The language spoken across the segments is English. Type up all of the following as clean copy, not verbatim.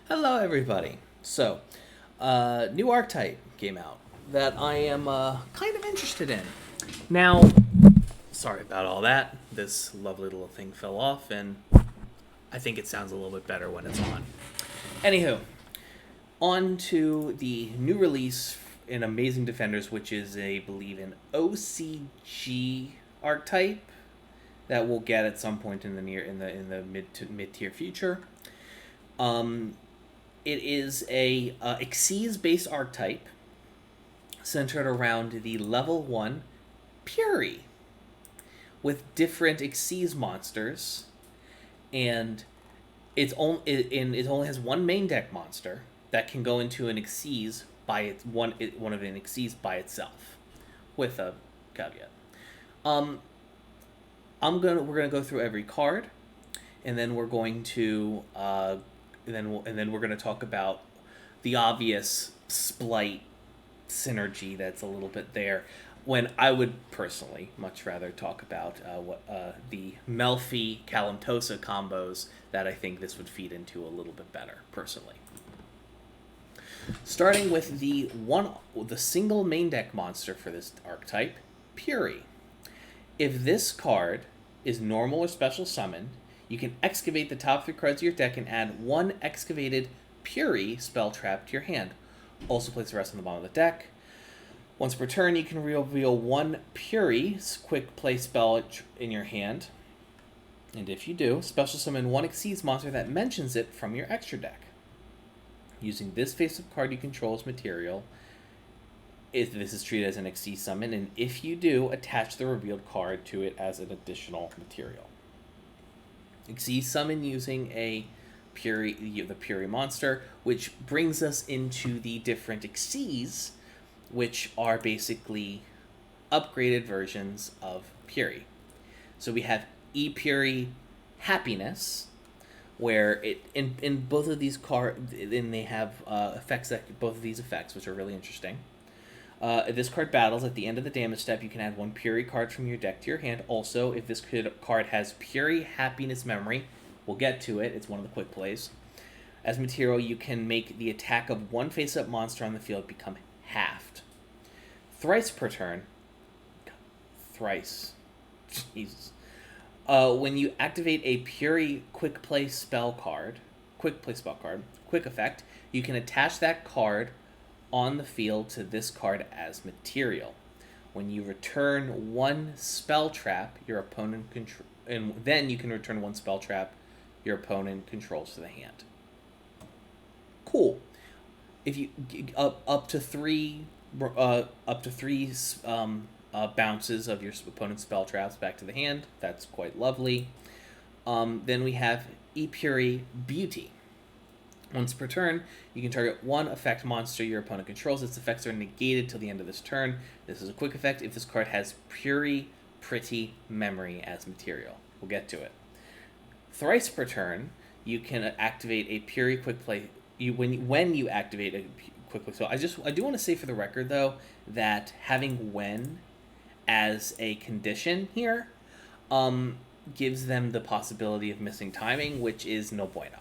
Hello, everybody. So, new archetype came out that I am kind of interested in. Now, sorry about all that. This lovely little thing fell off, and I think it sounds a little bit better when it's on. Anywho, on to the new release in Amazing Defenders, which is a, believe, an OCG archetype that we'll get at some point in the mid tier future. It is a Xyz based archetype centered around the level 1 Puri with different Xyz monsters, and it only has one main deck monster that can go into an Xyz by one of an Xyz by itself, with a caveat. We're gonna go through every card, and then we're going to and then we're going to talk about the obvious Splight synergy that's a little bit there, when I would personally much rather talk about the Melfi Kalimtosa combos that I think this would feed into a little bit better, personally. Starting with the single main deck monster for this archetype, Puri. If this card is normal or special summoned, you can excavate the top 3 cards of your deck and add 1 excavated Puri spell trap to your hand. Also place the rest on the bottom of the deck. Once per turn, you can reveal 1 Puri quick play spell in your hand. And if you do, special summon 1 Xyz monster that mentions it from your extra deck. Using this face-up card you control as material, if this is treated as an Xyz summon, and if you do, attach the revealed card to it as an additional material. Xyz summon using the Puri monster, which brings us into the different Xyz, which are basically upgraded versions of Puri. So we have Puri Happiness, where it in both of these cards, then they have effects that both of these effects, which are really interesting. If this card battles at the end of the damage step, you can add 1 Puri card from your deck to your hand. Also, if this card has Puri Happiness Memory, we'll get to it, it's one of the quick plays. As material, you can make the attack of 1 face-up monster on the field become halved. Thrice per turn. Thrice. Jesus. When you activate a Puri quick effect, you can attach that card on the field to this card as material. When you return 1 spell trap your opponent and then you can return 1 spell trap your opponent controls to the hand. Cool. If you up to three bounces of your opponent's spell traps back to the hand, that's quite lovely. Then we have Puri Beauty. Once per turn, you can target 1 effect monster your opponent controls. Its effects are negated till the end of this turn. This is a quick effect if this card has Puri Pretty Memory as material. We'll get to it. Thrice per turn, you can activate a Puri quick play. When you activate a quick play. So I do want to say for the record, though, that having when as a condition here gives them the possibility of missing timing, which is no bueno.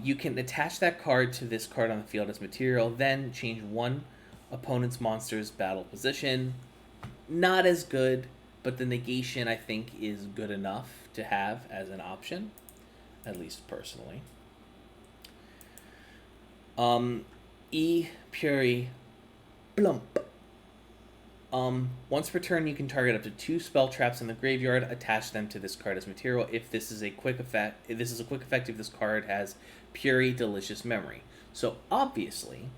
You can attach that card to this card on the field as material, then change 1 opponent's monster's battle position. Not as good, but the negation, I think, is good enough to have as an option, at least personally. Puri Blump. Once per turn, you can target up to 2 spell traps in the graveyard. Attach them to this card as material. If this is a quick effect, if this card has Puri Delicious Memory. So obviously,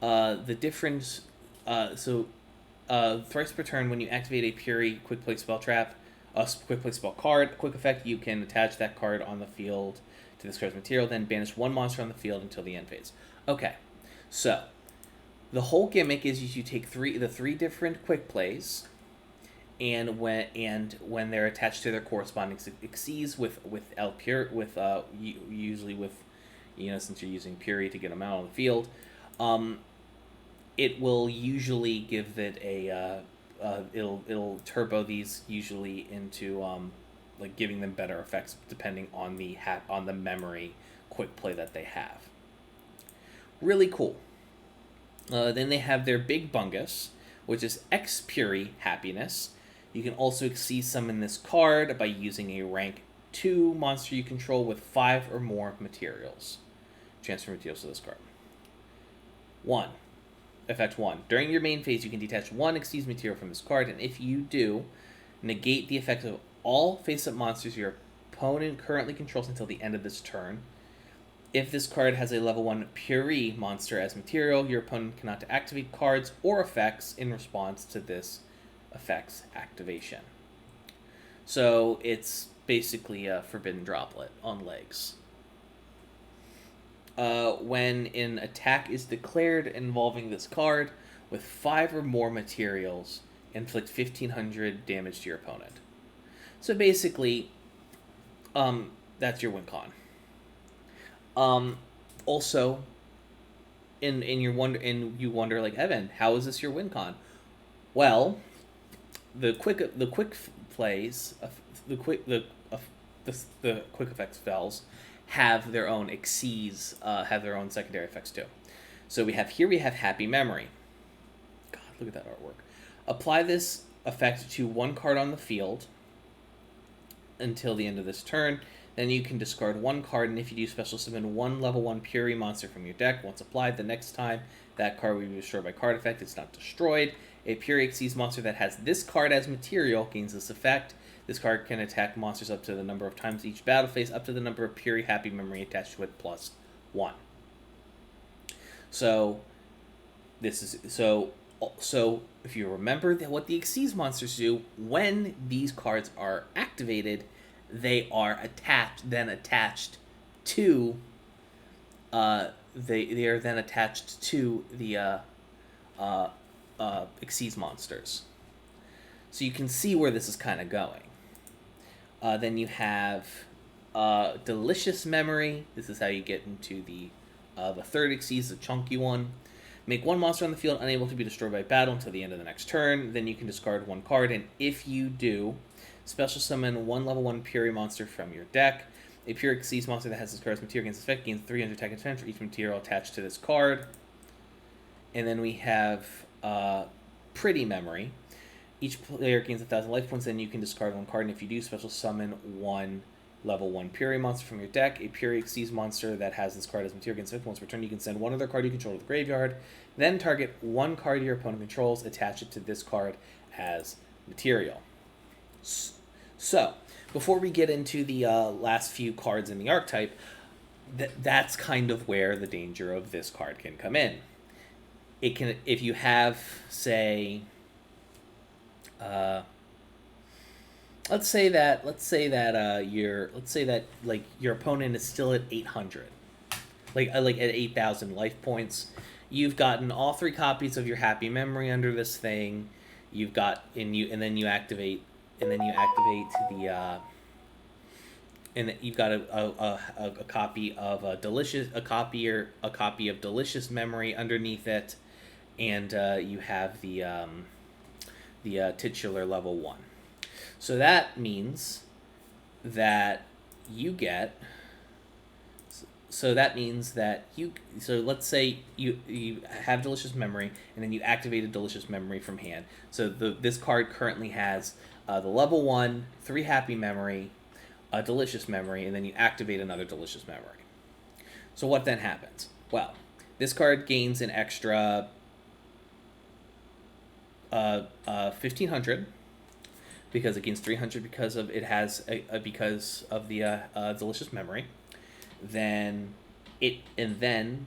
the difference. Thrice per turn, when you activate a Puri quick play spell trap, a quick play spell card, quick effect, you can attach that card on the field to this card's material. Then banish 1 monster on the field until the end phase. Okay, so the whole gimmick is you take the 3 different quick plays, and when they're attached to their corresponding Xyz usually with, since you're using Puri to get them out on the field, it will usually give it it'll turbo these usually into like giving them better effects depending on the memory quick play that they have. Really cool. Then they have their Big Bungus, which is X Puri Happiness. You can also exceed summon this card by using a rank 2 monster you control with 5 or more materials. Transfer materials to this card. 1. Effect 1. During your main phase, you can detach 1 Exceeds material from this card, and if you do, negate the effect of all face-up monsters your opponent currently controls until the end of this turn. If this card has a level 1 Puri monster as material, your opponent cannot activate cards or effects in response to this effect's activation. So it's basically a Forbidden Droplet on legs. When an attack is declared involving this card with 5 or more materials, inflict 1500 damage to your opponent. So basically, that's your win con. Also, you wonder like, Evan, how is this your win con? Well, the quick plays, the quick effect spells have their own exceeds, have their own secondary effects too. So we have Happy Memory. God, look at that artwork. Apply this effect to one card on the field until the end of this turn. Then you can discard one card, and if you do, special summon one level 1 Puri monster from your deck. Once applied, the next time that card will be destroyed by card effect, it's not destroyed. A Puri Exceeds monster that has this card as material gains this effect. This card can attack monsters up to the number of times each battle phase, up to the number of Puri Happy Memory attached to it, plus 1. So this is so if you remember what the Exceeds monsters do, when these cards are activated, they are attached to they are then attached to the Exceeds monsters. So you can see where this is kind of going. Then you have Delicious Memory. This is how you get into the third Exceeds, the chunky one. Make one monster on the field unable to be destroyed by battle until the end of the next turn. Then you can discard one card, and if you do, special summon one level 1 Puri monster from your deck. A Puri Exceeds monster that has this card's material against this effect gains 300 attack and defense for each material attached to this card. And then we have Pretty Memory. Each player gains 1,000 life points, then you can discard one card, and if you do, special summon one level 1 Puri monster from your deck. A Puri Exceeds monster that has this card as material against it. Once per turn, you can send one other card you control to the graveyard. Then target one card your opponent controls, attach it to this card as material. So, before we get into the last few cards in the archetype, that's kind of where the danger of this card can come in. It can, if you have, say, let's say that your opponent is still at 800, like at 8,000 life points. You've gotten all 3 copies of your Happy Memory under this thing. You've got and then activate the and you've got a copy of Delicious Memory underneath it, and you have the titular level 1. So that means that you get. So let's say you have Delicious Memory, and then you activate a Delicious Memory from hand. So this card currently has the level 1, 3 Happy Memory, a Delicious Memory, and then you activate another Delicious Memory. So what then happens? Well, this card gains an extra 1,500 because it gains 300 because of the Delicious Memory. Then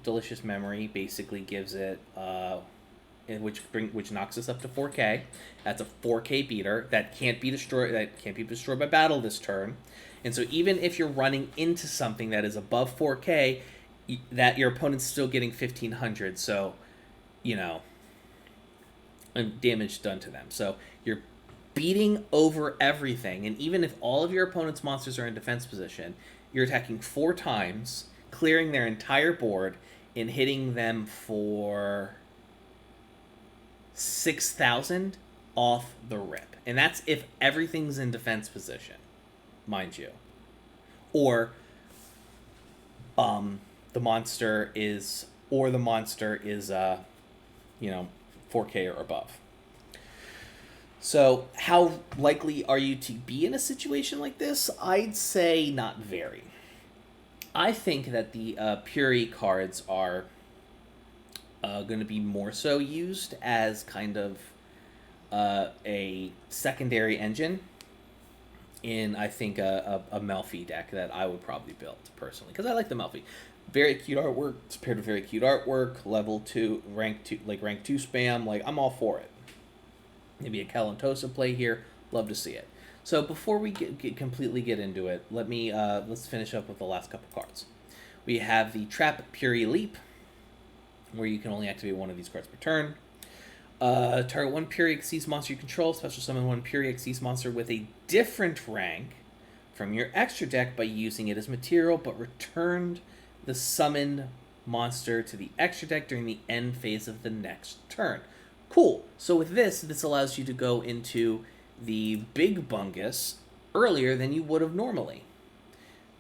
Delicious Memory basically gives it which knocks us up to 4K. That's a 4K beater that can't be destroyed by battle this turn. And so even if you're running into something that is above 4K, that your opponent's still getting 1,500. So, and damage done to them. So you're beating over everything, and even if all of your opponent's monsters are in defense position, you're attacking 4 times, clearing their entire board, and hitting them for 6,000 off the rip. And that's if everything's in defense position, mind you. Or the monster is, you know, 4K or above. So how likely are you to be in a situation like this? I'd say not very. I think that the Puri cards are going to be more so used as kind of a secondary engine in, I think, a Melfi deck that I would probably build personally, because I like the Melfi. Very cute artwork. It's paired with very cute artwork. Level 2, rank 2, like rank 2 spam. Like, I'm all for it. Maybe a Kalantosa play here. Love to see it. So before we completely get into it, let's finish up with the last couple cards. We have the Trap Puri Leap, where you can only activate one of these cards per turn. Target one Puri Xyz monster you control. Special summon one Puri Xyz monster with a different rank from your extra deck by using it as material, but returned the summoned monster to the extra deck during the end phase of the next turn. Cool. So with this allows you to go into the Big Bungus earlier than you would have normally.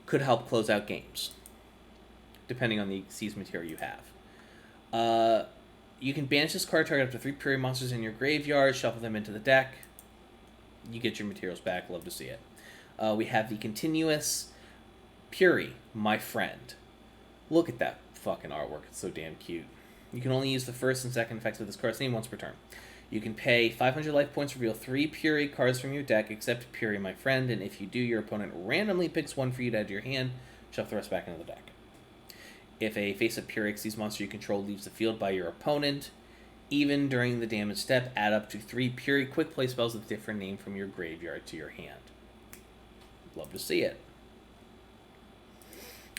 Could help close out games, depending on the Xyz material you have. You can banish this card, target up to 3 Puri monsters in your graveyard, shuffle them into the deck. You get your materials back. Love to see it. We have the continuous Puri, my friend. Look at that fucking artwork. It's so damn cute. You can only use the first and second effects of this card's name once per turn. You can pay 500 life points to reveal 3 Puri cards from your deck, except Puri, my friend, and if you do, your opponent randomly picks one for you to add to your hand, shuffle the rest back into the deck. If a face-up Puri Xyz monster you control leaves the field by your opponent, even during the damage step, add up to 3 Puri quick play spells with a different name from your graveyard to your hand. Love to see it.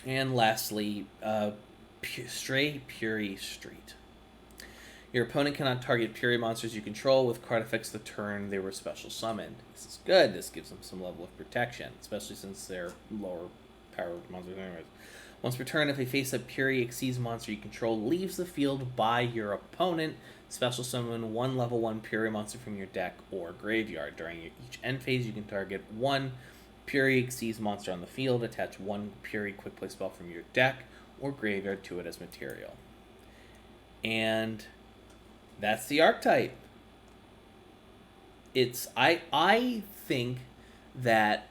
And lastly, Stray Puri Street. Your opponent cannot target Puri monsters you control with card effects the turn they were special summoned. This is good. This gives them some level of protection, especially since they're lower powered monsters anyways. Once per turn, if a face-up Puri Xyz monster you control leaves the field by your opponent, special summon one level 1 Puri monster from your deck or graveyard. During each end phase, you can target one Puri Xyz monster on the field, attach one Puri quick play spell from your deck or graveyard to it as material. And that's the archetype. I think that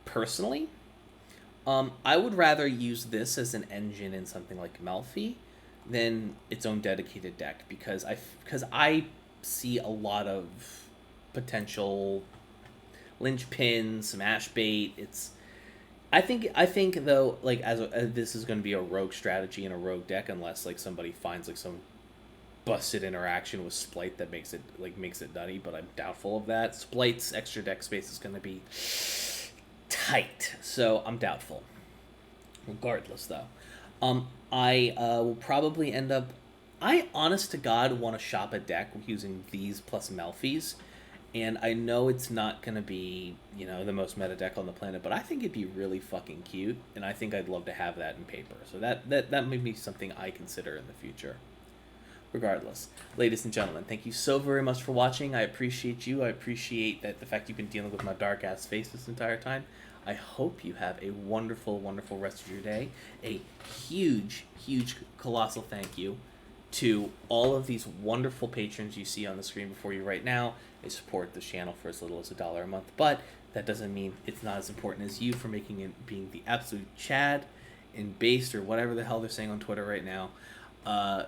personally, I would rather use this as an engine in something like Melfi than its own dedicated deck, because I see a lot of potential linchpin, smash bait. I think though, like as this is going to be a rogue strategy and a rogue deck, unless like somebody finds like some busted interaction with Splite that makes it nutty, but I'm doubtful of that. Splite's extra deck space is going to be tight, so I'm doubtful. Regardless, though, I will probably end up. I honest to God want to shop a deck using these plus Melfis, and I know it's not going to be, the most meta deck on the planet, but I think it'd be really fucking cute, and I think I'd love to have that in paper. So that may be something I consider in the future. Regardless, ladies and gentlemen, thank you so very much for watching. I appreciate you. I appreciate the fact you've been dealing with my dark ass face this entire time. I hope you have a wonderful, wonderful rest of your day. A huge, huge, colossal thank you to all of these wonderful patrons you see on the screen before you right now. They support the channel for as little as $1 a month, but that doesn't mean it's not as important as you for making it being the absolute Chad and based or whatever the hell they're saying on Twitter right now.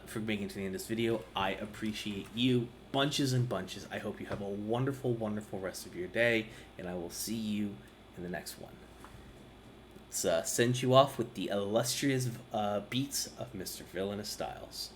For making it to the end of this video. I appreciate you bunches and bunches. I hope you have a wonderful, wonderful rest of your day, and I will see you in the next one. Let's send you off with the illustrious beats of Mr. Villainous Styles.